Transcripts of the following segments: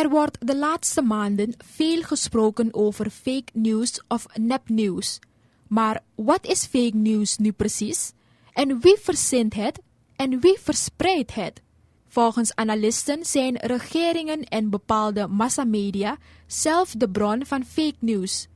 Er wordt de laatste maanden veel gesproken over fake news of nepnieuws. Maar wat is fake news nu precies? En wie verzint het en wie verspreidt het? Volgens analisten zijn regeringen en bepaalde massamedia zelf de bron van fake news.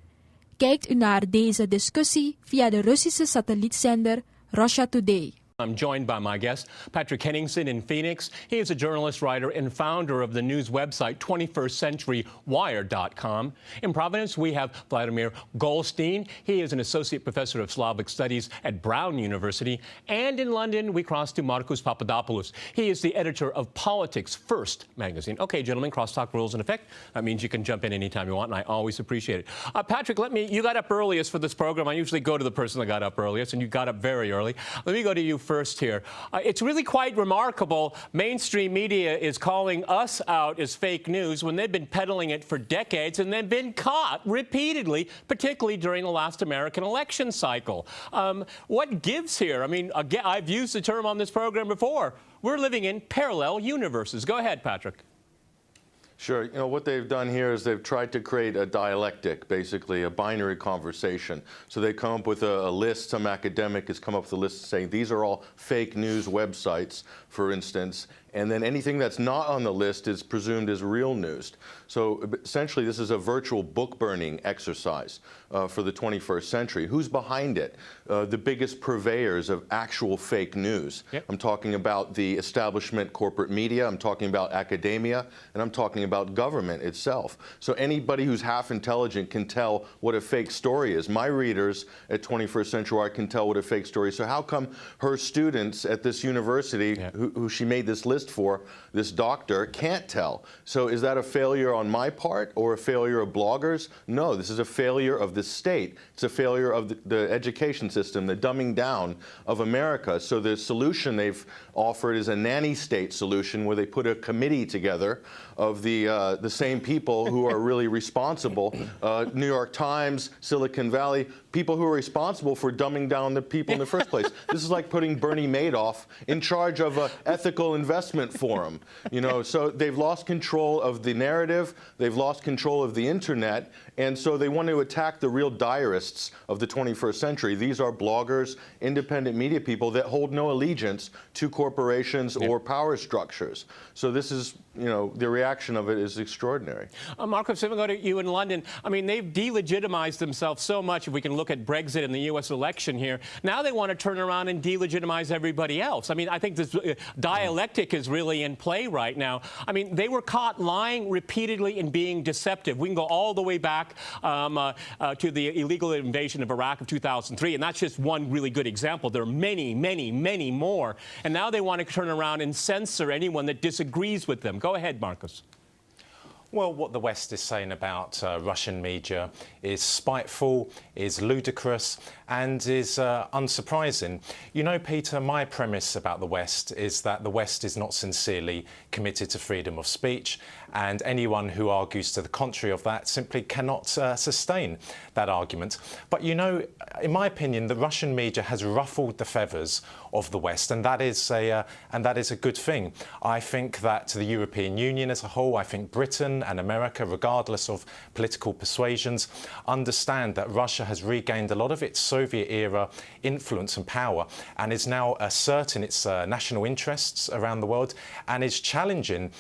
Kijkt u naar deze discussie via de Russische satellietzender Russia Today. I'm joined by my guest, Patrick Henningsen in Phoenix. He is a journalist, writer, and founder of the news website 21stCenturyWire.com. In Providence, we have Vladimir Goldstein. He is an associate professor of Slavic studies at Brown University. And in London, we cross to Markos Papadopoulos. He is the editor of Politics First magazine. Okay, gentlemen, crosstalk rules in effect. That means you can jump in anytime you want, and I always appreciate it. Patrick, you got up earliest for this program. I usually go to the person that got up earliest, and you got up very early. Let me go to you first here. It's really quite remarkable. Mainstream media is calling us out as fake news when they've been peddling it for decades and they've been caught repeatedly, particularly during the last American election cycle. What gives here? I mean, again, I've used the term on this program before. We're living in parallel universes. Go ahead, Patrick. Sure. You know, what they've done here is they've tried to create a dialectic, basically a binary conversation. So they come up with a list. Some academic has come up with a list saying these are all fake news websites, for instance, and then anything that's not on the list is presumed as real news. So essentially, this is a virtual book burning exercise for the 21st century. Who's behind it? The biggest purveyors of actual fake news. Yep. I'm talking about the establishment corporate media, I'm talking about academia, and I'm talking about government itself. So anybody who's half intelligent can tell what a fake story is. My readers at 21st Century Wire can tell what a fake story is. So how come her students at this university, who she made this list for, this doctor, can't tell? So is that a failure on my part or a failure of bloggers? No, this is a failure of the state. It's a failure of the education system, the dumbing down of America. So the solution they've offered is a nanny state solution where they put a committee together of the same people who are really responsible. New York Times, Silicon Valley, people who are responsible for dumbing down the people in the first place. This is like putting Bernie Madoff in charge of an ethical investment forum. You know, so they've lost control of the narrative, they've lost control of the internet, and so they want to attack the real diarists of the 21st century. These are bloggers, independent media people that hold no allegiance to corporations or power structures. So this is, you know, the reaction of it is extraordinary. Markos, if we go to you in London, I mean, they've delegitimized themselves so much. If we can look at Brexit and the U.S. election here, now they want to turn around and delegitimize everybody else. I mean, I think this dialectic is really in play right now. I mean, they were caught lying repeatedly and being deceptive. We can go all the way back to the illegal invasion of Iraq of 2003, and that's just one really good example. There are many, many, many more. And now they want to turn around and censor anyone that disagrees with them. Go ahead, Markos. Well, what the West is saying about Russian media is spiteful, is ludicrous, and is unsurprising. You know, Peter, my premise about the West is that the West is not sincerely committed to freedom of speech, and anyone who argues to the contrary of that simply cannot sustain that argument. But, you know, in my opinion, the Russian media has ruffled the feathers of the West, and that is a good thing. I think that the European Union as a whole, I think Britain and America, regardless of political persuasions, understand that Russia has regained a lot of its Soviet-era influence and power and is now asserting its national interests around the world and is challenging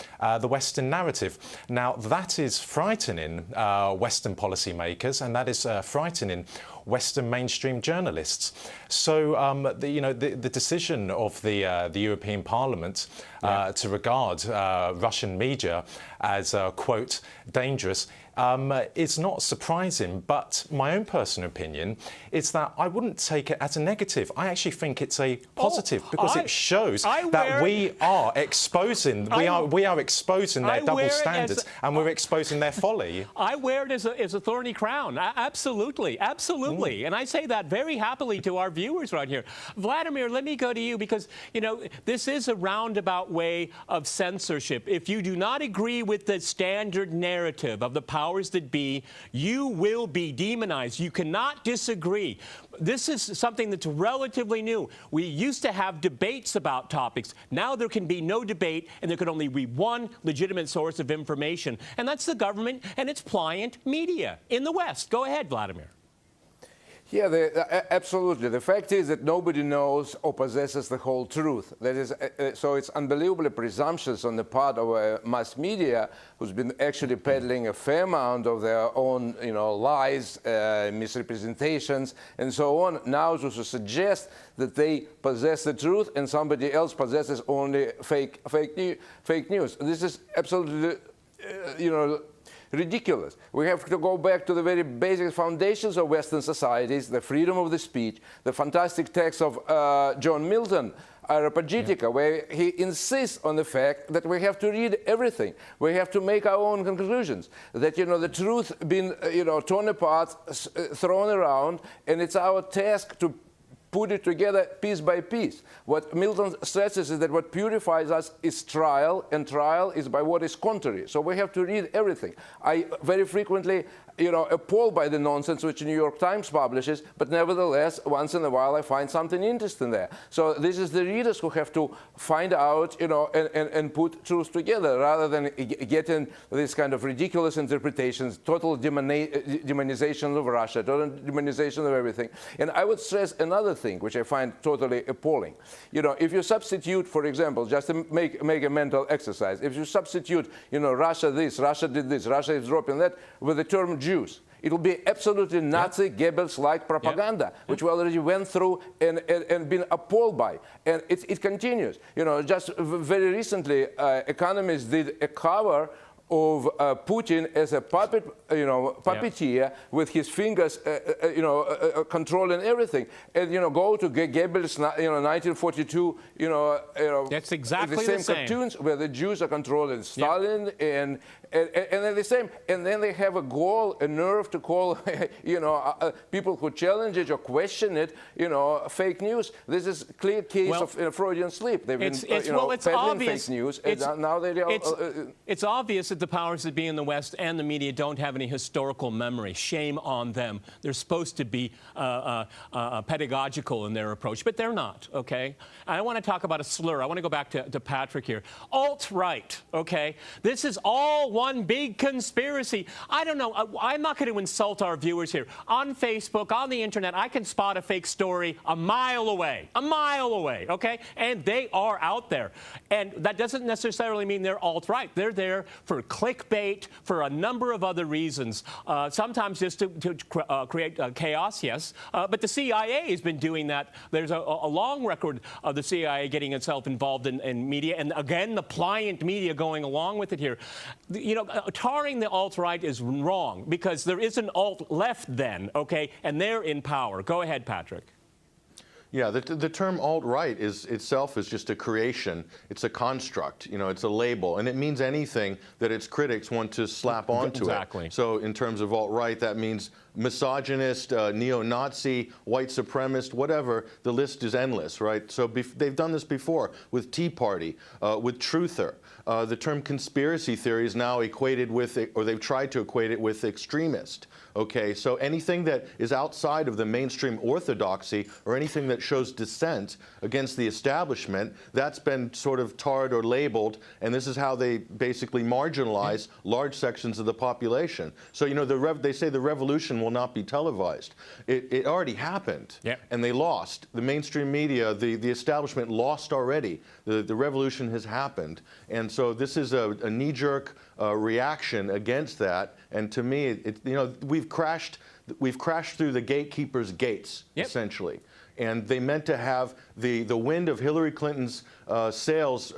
the Western narrative. Now, that is frightening Western policymakers, and that is frightening Western mainstream journalists. So, the decision of the European Parliament to regard Russian media as, quote, dangerous is not surprising, but my own personal opinion is that I wouldn't take it as a negative. I actually think it's a positive because it shows that we are exposing their double standards and we're exposing their folly. I wear it as a thorny crown. Absolutely, absolutely. And I say that very happily to our viewers right here. Vladimir, let me go to you because, you know, this is a roundabout way of censorship. If you do not agree with the standard narrative of the power powers that be, you will be demonized. You cannot disagree. This is something that's relatively new. We used to have debates about topics. Now there can be no debate, and there can only be one legitimate source of information, and that's the government and its pliant media in the West. Go ahead, Vladimir. Yeah, absolutely. The fact is that nobody knows or possesses the whole truth. That is, so it's unbelievably presumptuous on the part of mass media, who's been actually peddling a fair amount of their own, lies, misrepresentations, and so on, now to suggest that they possess the truth and somebody else possesses only fake news. This is absolutely, ridiculous. We have to go back to the very basic foundations of Western societies, the freedom of the speech, the fantastic text of John Milton, Areopagitica, where he insists on the fact that we have to read everything. We have to make our own conclusions. That, the truth being, torn apart, thrown around, and it's our task to put it together piece by piece. What Milton stresses is that what purifies us is trial, and trial is by what is contrary. So we have to read everything. I very frequently, appalled by the nonsense which the New York Times publishes, but nevertheless, once in a while I find something interesting there. So this is the readers who have to find out, and put truth together, rather than getting this kind of ridiculous interpretations, total demonization of Russia, total demonization of everything. And I would stress another thing, which I find totally appalling. If you substitute, for example, just to make a mental exercise, if you substitute, Russia this, Russia did this, Russia is dropping that, with the term Jews, it will be absolutely Nazi, Goebbels-like propaganda, which we already went through and been appalled by. And it continues. Just very recently, Economist did a cover of Putin as a puppeteer with his fingers, controlling everything. And, go to Goebbels, 1942, that's exactly the same cartoons where the Jews are controlling Stalin and they're the same. And then they have a nerve to call, people who challenge it or question it, fake news. This is a clear case of Freudian sleep. They've been, it's obvious. Fake news, and now they it's obvious that the powers that be in the West and the media don't have any historical memory. Shame on them. They're supposed to be pedagogical in their approach, but they're not, okay? I want to talk about a slur. I want to go back to Patrick here. Alt-right, okay? This is all one big conspiracy. I don't know. I'm not going to insult our viewers here. On Facebook, on the internet, I can spot a fake story a mile away, okay? And they are out there. And that doesn't necessarily mean they're alt-right. They're there for clickbait, for a number of other reasons, sometimes just to create chaos, yes. But the CIA has been doing that. There's a long record of the CIA getting itself involved in media, and again, the pliant media going along with it here. Tarring the alt-right is wrong, because there is an alt-left then, okay, and they're in power. Go ahead, Patrick. Yeah, the term alt-right itself is just a creation. It's a construct. It's a label, and it means anything that its critics want to slap onto it. So in terms of alt-right, that means misogynist, neo-Nazi, white supremacist, whatever. The list is endless, right? So they've done this before with Tea Party, with Truther. The term conspiracy theory is now equated with, or they've tried to equate it with extremist. Okay, so anything that is outside of the mainstream orthodoxy or anything that shows dissent against the establishment, that's been sort of tarred or labeled, and this is how they basically marginalize large sections of the population. So, they say the revolution will not be televised. It already happened, and they lost. The mainstream media, the establishment lost already. The revolution has happened. And so this is a knee-jerk reaction against that. And to me, we've crashed through the gatekeepers' gates, essentially. And they meant to have the wind of Hillary Clinton's sails,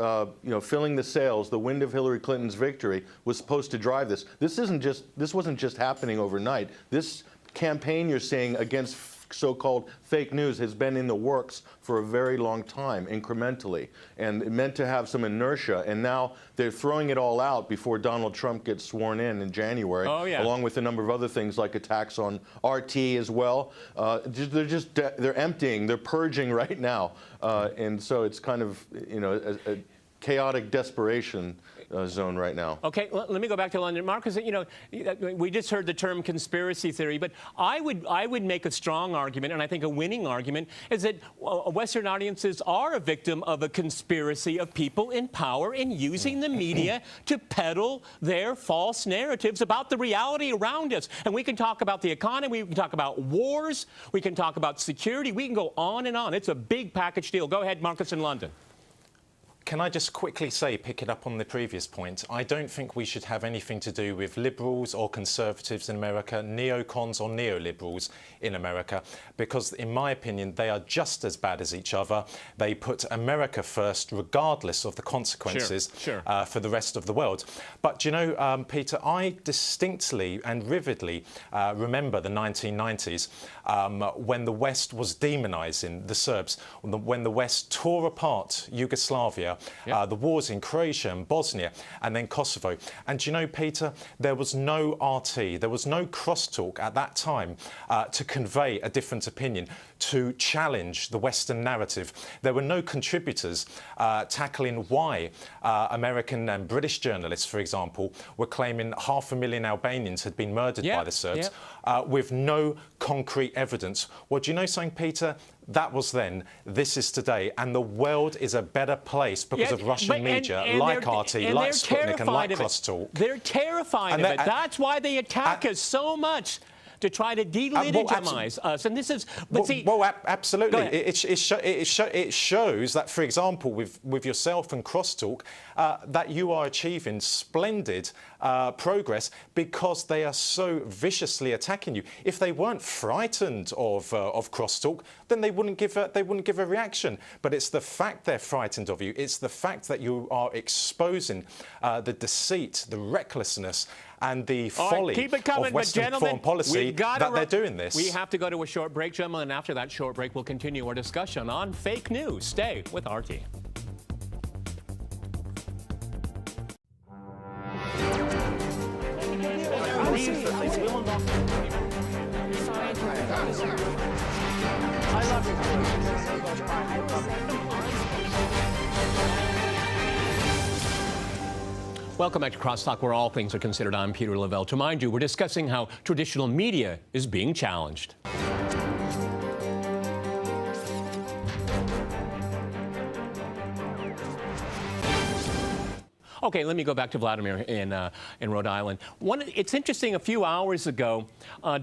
filling the sails. The wind of Hillary Clinton's victory was supposed to drive this. This wasn't just happening overnight. This campaign you're seeing against so-called fake news has been in the works for a very long time, incrementally, and it meant to have some inertia, and now they're throwing it all out before Donald Trump gets sworn in January, along with a number of other things like attacks on RT as well. They're emptying, they're purging right now, and so it's kind of, chaotic desperation zone right now. Okay, let me go back to London. Marcus, you know, we just heard the term conspiracy theory, but I would make a strong argument, and I think a winning argument, is that Western audiences are a victim of a conspiracy of people in power in using the media to peddle their false narratives about the reality around us. And we can talk about the economy, we can talk about wars, we can talk about security, we can go on and on. It's a big package deal. Go ahead, Marcus in London. Can I just quickly say, picking up on the previous point, I don't think we should have anything to do with liberals or conservatives in America, neocons or neoliberals in America, because in my opinion, they are just as bad as each other. They put America first, regardless of the consequences for the rest of the world. But, you know, Peter, I distinctly and vividly remember the 1990s when the West was demonizing the Serbs, when the West tore apart Yugoslavia, the wars in Croatia and Bosnia, and then Kosovo. And you know, Peter, there was no RT, there was no crosstalk at that time to convey a different opinion, to challenge the Western narrative. There were no contributors tackling why American and British journalists, for example, were claiming 500,000 Albanians had been murdered by the Serbs with no concrete evidence. Well, do you know something, Peter? That was then, this is today, and the world is a better place because of Russian media, like RT, like Sputnik, and like CrossTalk. They're terrified of it. That's why they attack us so much, to try to delegitimize us. And this is, but see... Well, absolutely. It shows that, for example, with yourself and CrossTalk, that you are achieving splendid progress because they are so viciously attacking you. If they weren't frightened of CrossTalk, then they wouldn't give a reaction. But it's the fact they're frightened of you. It's the fact that you are exposing the deceit, the recklessness, and the folly of Western foreign policy that they're doing this. We have to go to a short break, gentlemen, and after that short break, we'll continue our discussion on fake news. Stay with RT. Welcome back to CrossTalk, where all things are considered. I'm Peter Lavelle. To remind you, we're discussing how traditional media is being challenged. Okay, let me go back to Vladimir in Rhode Island. It's interesting, a few hours ago,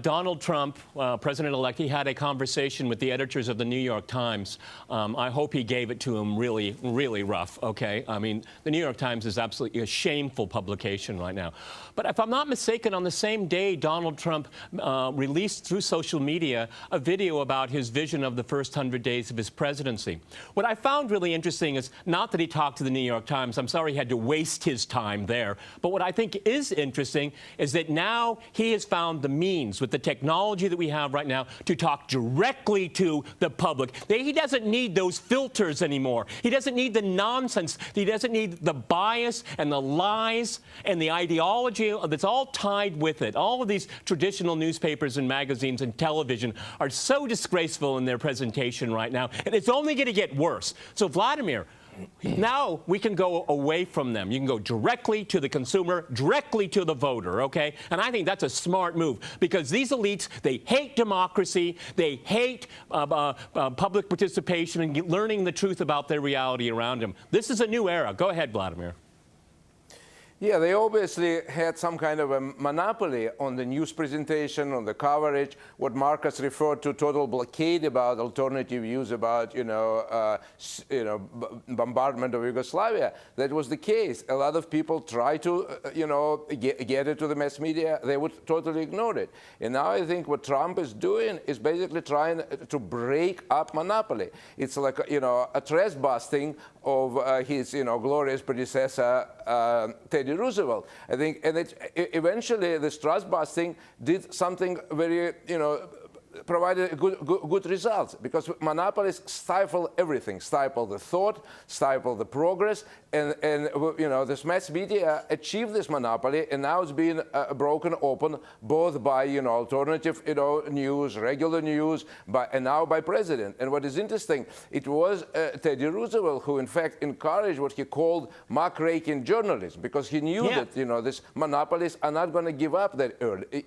Donald Trump, President-elect, he had a conversation with the editors of the New York Times. I hope he gave it to him really, really rough, okay? I mean, the New York Times is absolutely a shameful publication right now. But if I'm not mistaken, on the same day, Donald Trump released through social media a video about his vision of the first 100 days of his presidency. What I found really interesting is not that he talked to the New York Times. I'm sorry he had to waste his time there. But what I think is interesting is that now he has found the means with the technology that we have right now to talk directly to the public. He doesn't need those filters anymore. He doesn't need the nonsense. He doesn't need the bias and the lies and the ideology that's all tied with it. All of these traditional newspapers and magazines and television are so disgraceful in their presentation right now, and it's only going to get worse. So, Vladimir, now we can go away from them. You can go directly to the consumer, directly to the voter, okay? And I think that's a smart move because these elites, they hate democracy, they hate public participation and learning the truth about their reality around them. This is a new era. Go ahead, Vladimir. Yeah, they obviously had some kind of a monopoly on the news presentation, on the coverage, what Marcus referred to total blockade about alternative views about, bombardment of Yugoslavia. That was the case. A lot of people try to, get it to the mass media. They would totally ignore it. And now I think what Trump is doing is basically trying to break up monopoly. It's like, a trash busting of his, glorious predecessor, Teddy Roosevelt. I think, and eventually this trust busting did something very, provided good results, because monopolies stifle everything, stifle the thought, stifle the progress, and you know, this mass media achieved this monopoly, and now it's being broken open both by, you know, alternative, you know, news, regular news, and now by president. And what is interesting, it was Teddy Roosevelt who in fact encouraged what he called muckraking journalism, because he knew that, you know, these monopolies are not going to give up that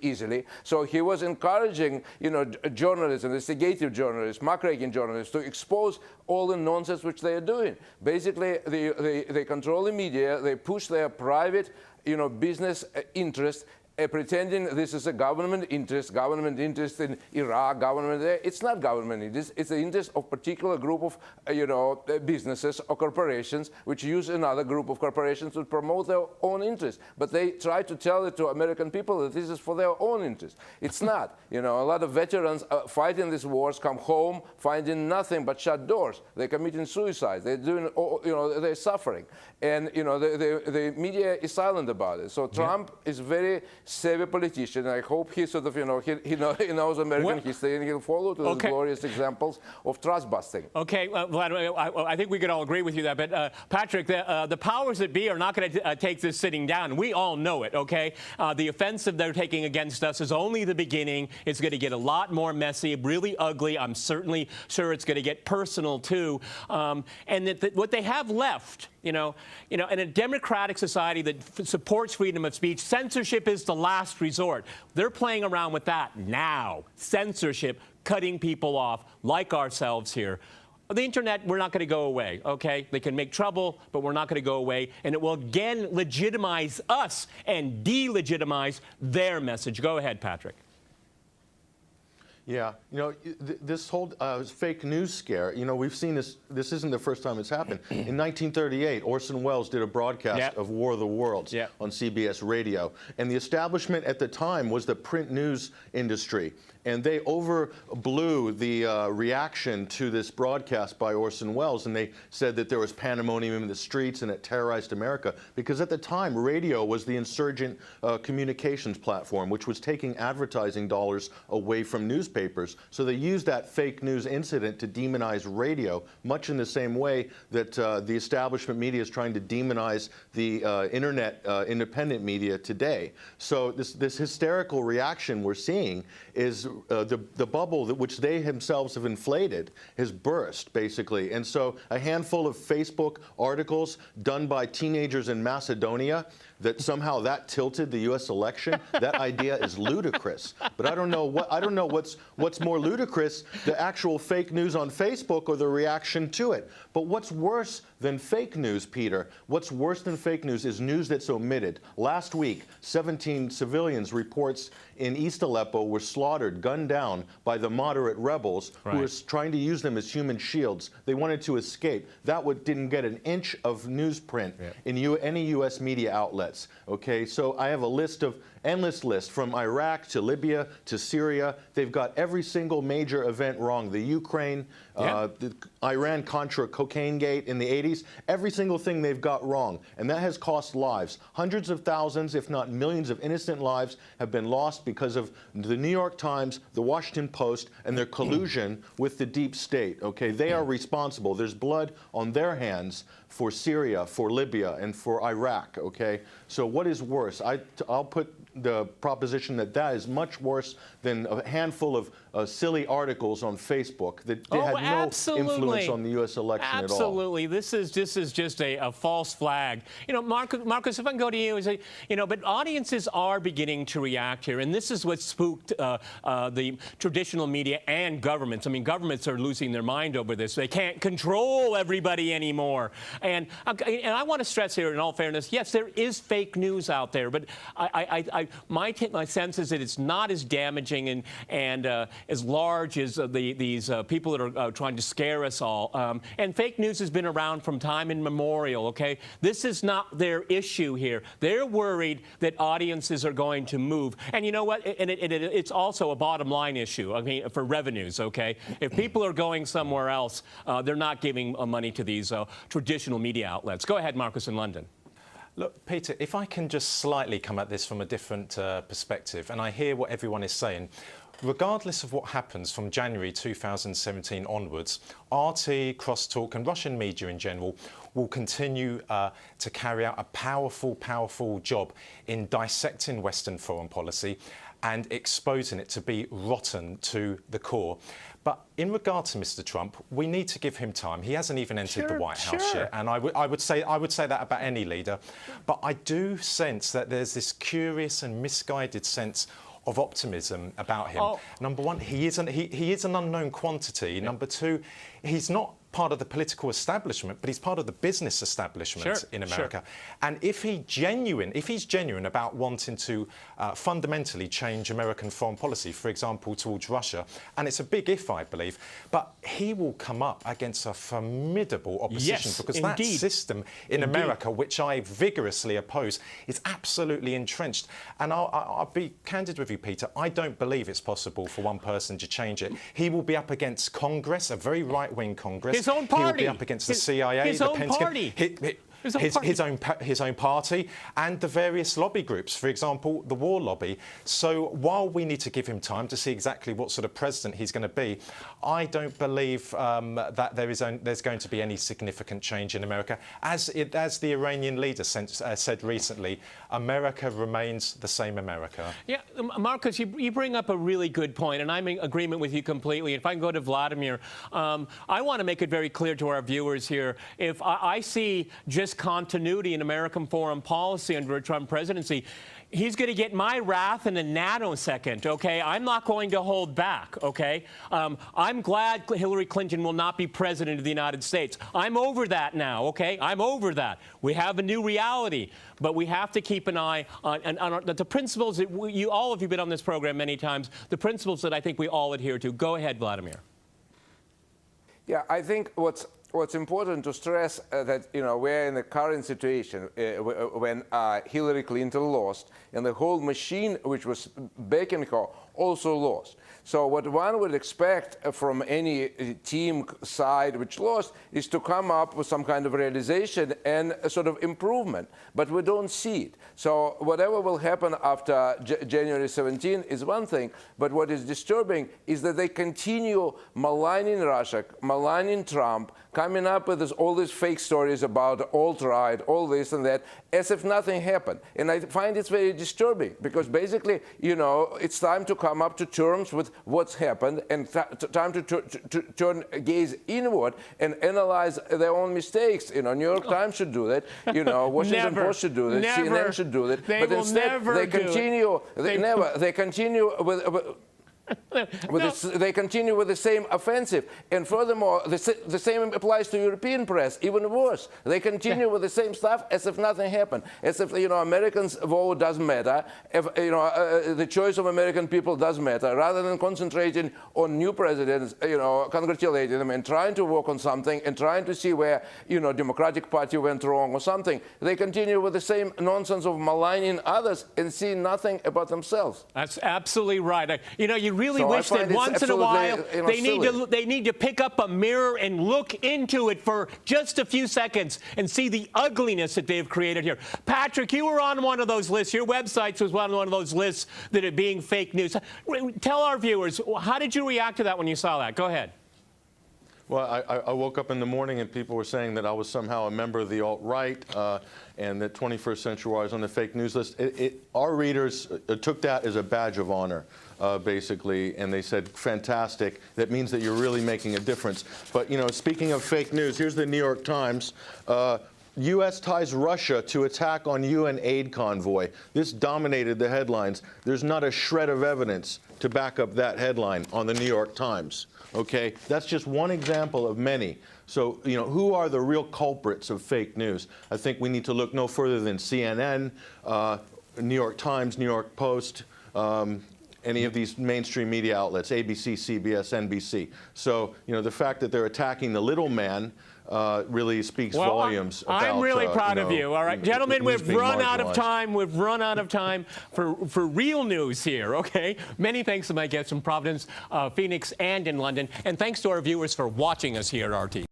easily. So he was encouraging, you know, journalists, investigative journalists, muckraking journalists to expose all the nonsense which they are doing. Basically, they control the media, they push their private, you know, business interest, pretending this is a government interest in Iraq, government there. It's not government interest. It's the interest of particular group of, you know, businesses or corporations which use another group of corporations to promote their own interest. But they try to tell it to American people that this is for their own interest. It's not. You know, a lot of veterans fighting these wars come home finding nothing but shut doors. They're committing suicide. They're doing, you know, they're suffering. And, you know, the media is silent about it. So Trump is very savvy politician. I hope he sort of, you know, he knows American history, and he'll follow to those glorious examples of trust busting. Okay, Vladimir, I think we could all agree with you there. But Patrick, the powers that be are not going to take this sitting down. We all know it. Okay, the offensive they're taking against us is only the beginning. It's going to get a lot more messy, really ugly. I'm certainly sure it's going to get personal too. And what they have left. You know, in a democratic society that supports freedom of speech, censorship is the last resort. They're playing around with that now. Censorship, cutting people off, like ourselves here. The internet, we're not going to go away, okay? They can make trouble, but we're not going to go away. And it will again legitimize us and delegitimize their message. Go ahead, Patrick. Yeah, you know, this whole fake news scare, you know, we've seen this. This isn't the first time it's happened. In 1938, Orson Welles did a broadcast of War of the Worlds on CBS radio. And the establishment at the time was the print news industry. And they overblew the reaction to this broadcast by Orson Welles, and they said that there was pandemonium in the streets and it terrorized America, because at the time, radio was the insurgent communications platform, which was taking advertising dollars away from newspapers. So they used that fake news incident to demonize radio, much in the same way that the establishment media is trying to demonize the internet independent media today. So this hysterical reaction we're seeing is the bubble which they themselves have inflated has burst, basically. And so a handful of Facebook articles done by teenagers in Macedonia that somehow that tilted the U.S. election, that idea is ludicrous. But I don't know what's more ludicrous, the actual fake news on Facebook or the reaction to it. But what's worse than fake news, Peter, what's worse than fake news is news that's omitted. Last week, 17 civilians, reports in East Aleppo, were slaughtered, gunned down by the moderate rebels who were trying to use them as human shields. They wanted to escape. That didn't get an inch of newsprint in any U.S. media outlet. Okay, so I have a list of endless list from Iraq to Libya to Syria. They've got every single major event wrong. The Ukraine, the Iran-Contra cocaine gate in the 80s, every single thing they've got wrong. And that has cost lives. Hundreds of thousands, if not millions of innocent lives have been lost because of the New York Times, the Washington Post, and their collusion with the deep state. Okay, they are responsible. There's blood on their hands for Syria, for Libya, and for Iraq. Okay, so what is worse? I'll put the proposition that is much worse than a handful of silly articles on Facebook that had no influence on the U.S. election at all. Absolutely. This is just a false flag. You know, Marcus, if I can go to you, but audiences are beginning to react here, and this is what spooked the traditional media and governments. I mean, governments are losing their mind over this. They can't control everybody anymore. And I want to stress here, in all fairness, yes, there is fake news out there, but my sense is that it's not as damaging and as large as these people that are trying to scare us all. And fake news has been around from time immemorial, okay? This is not their issue here. They're worried that audiences are going to move. And you know what? And it's also a bottom line issue, I mean, for revenues, okay? If people are going somewhere else, they're not giving money to these traditional media outlets. Go ahead, Marcus in London. Look, Peter, if I can just slightly come at this from a different perspective, and I hear what everyone is saying. regardless of what happens from January 2017 onwards, RT, CrossTalk and Russian media in general will continue to carry out a powerful job in dissecting Western foreign policy and exposing it to be rotten to the core. But in regard to Mr. Trump, we need to give him time. He hasn't even entered the White House yet, and I would say that about any leader. But I do sense that there's this curious and misguided sense of optimism about him. Number one, he is an unknown quantity. Number two, he's not part of the political establishment, but he's part of the business establishment in America. And if he's genuine about wanting to fundamentally change American foreign policy, for example, towards Russia, and it's a big if, I believe, but he will come up against a formidable opposition because that system in America, which I vigorously oppose, is absolutely entrenched. And I'll be candid with you, Peter, I don't believe it's possible for one person to change it. He will be up against Congress, a very right-wing Congress. His own party. He will be up against the CIA, the Pentagon, his own party, and the various lobby groups, for example, the war lobby. So while we need to give him time to see exactly what sort of president he's going to be, I don't believe that there's going to be any significant change in America. As the Iranian leader said recently, America remains the same America. Yeah, Marcus, you bring up a really good point, and I'm in agreement with you completely. If I can go to Vladimir, I want to make it very clear to our viewers here, if I see just continuity in American foreign policy under a Trump presidency, he's going to get my wrath in a nanosecond, okay? I'm not going to hold back, okay? I'm glad Hillary Clinton will not be president of the United States. I'm over that now, okay? I'm over that. We have a new reality, but we have to keep an eye on the principles that all of you have been on this program many times, the principles that I think we all adhere to. Go ahead, Vladimir. Yeah, I think what's important to stress that we're in the current situation when Hillary Clinton lost, and the whole machine which was backing her also lost. So what one would expect from any team side which lost is to come up with some kind of realization and a sort of improvement, but we don't see it. So whatever will happen after January 17 is one thing, but what is disturbing is that they continue maligning Russia, maligning Trump, coming up with all these fake stories about alt-right, all this and that, as if nothing happened. And I find it's very disturbing because basically, it's time to come up to terms with what's happened and time to turn gaze inward and analyze their own mistakes. New York Times should do that. Washington Post should do that. CNN should do that. They but will instead, never they do continue. it. They continue with. They continue with the same offensive, and furthermore, the same applies to European press. Even worse, they continue with the same stuff as if nothing happened, as if Americans' vote doesn't matter, if the choice of American people does matter. Rather than concentrating on new presidents, congratulating them and trying to work on something and trying to see where Democratic Party went wrong or something, they continue with the same nonsense of maligning others and see nothing about themselves. That's absolutely right. You really So wish that once in a while they need to pick up a mirror and look into it for just a few seconds and see the ugliness that they've created here. Patrick, you were on one of those lists. Your website was on one of those lists that are being fake news. Tell our viewers, how did you react to that when you saw that? Go ahead. Well, I woke up in the morning and people were saying that I was somehow a member of the alt-right and that 21st Century Wire was on the fake news list. Our readers took that as a badge of honor, basically, and they said, fantastic. That means that you're really making a difference. But, speaking of fake news, here's the New York Times. U.S. ties Russia to attack on UN aid convoy. This dominated the headlines. There's not a shred of evidence to back up that headline on the New York Times. Okay, that's just one example of many. So, who are the real culprits of fake news? I think we need to look no further than CNN, New York Times, New York Post, any of these mainstream media outlets, ABC, CBS, NBC. So, the fact that they're attacking the little man really speaks volumes about, I'm really proud of you. All right, gentlemen, we've run out of time. We've run out of time for real news here, okay? Many thanks to my guests from Providence, Phoenix, and in London. And thanks to our viewers for watching us here at RT.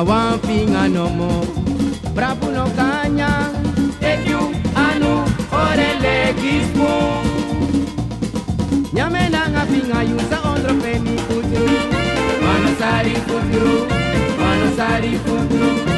nga wampinga nomo Brabu no kanya Ekiu anu orele gismo Nyame nanga pinga yuza ondro peni kutru Manasari kutru